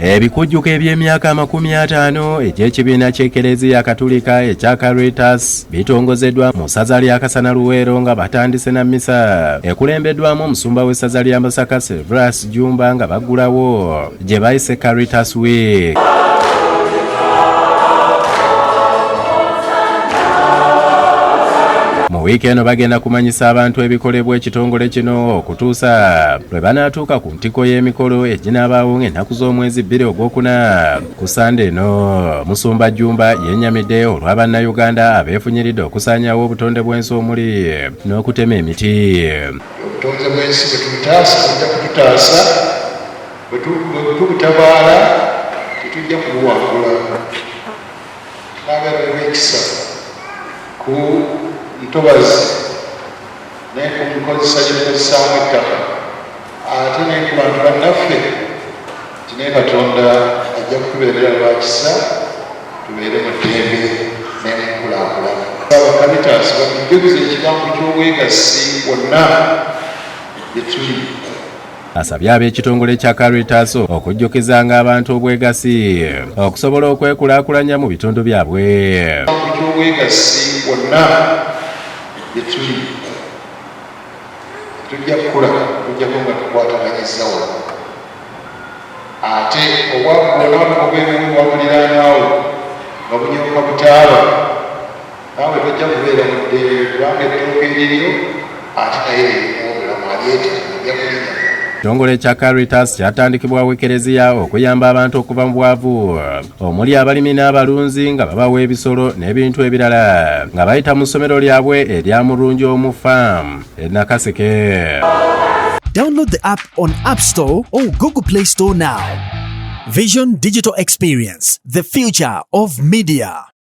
Ebikujjuko eby'emyaka 50 eky'ekibiina ky'Ekereziya Katulika ekya Caritas bitongozeddwa mu ssaza lya Kasana Luweero nga batandise na mmisa ekulembeddwamu omusumba w'essaza lya Masaka Jjumba nga baggulawo gye bayise Caritas Week. Mu wiiki eno bagenda kumanyisa abantu ebikolebwa ekitongole kino okutuusa lwe banaatuuka ku ntiko y'emikolo eginaabaawo ng'ennaku z'omwezi 2 Ogwokuna. Ku Sande eno Omusumba Jjumba yennyamidde olwa bannayuganda abeefunyiridde okusaanyawo obutonde bw'ensi omuli n'okutema emiti. Obutonde bw'ensi bwe tubutaasa tujja kututaasa, bwe tubutabaala tetujja kubuwangula. N'abeera olw'ekisa ku ntobazi naye ku nkozesa gyetukozesaamu ettaka ate naye ku bantu bannaffe tinaye Katonda ajja kutubeerera lwa kisa tubeere mu ddembe n'enkulaakulana. Caritas batujjukiza ekigambo ky'obwegassi wonna gye tuli. Asabye ab'ekitongole kya Caritas okujjukizanga abantu obwegassi okusobola okwekulaakulanya mu bitundu byabwe. Obwegassi wonna gye tuli tujja kukula tujjako nga tukwataganyizza wano ate obwabwona obwewamuliraanaawo nga bunyooka butaaba naawe tojja kubeera mu ddembe kubanga ettooka eriryo ate naye erimu obulamu alyetaaga ojja kulinya. Ekitongole kya Caritas kyatandikibwawo Ekereziya okuyamba abantu okuva mu bwavu omuli abalimi n'abalunzi nga babawa ebisolo n'ebintu ebirala nga bayita mu ssomero lyabwe erya Mulungi Omu Farm e Nakaseke. Download the app on App Store or Google Play Store now. Vision Digital Experience, the future of media.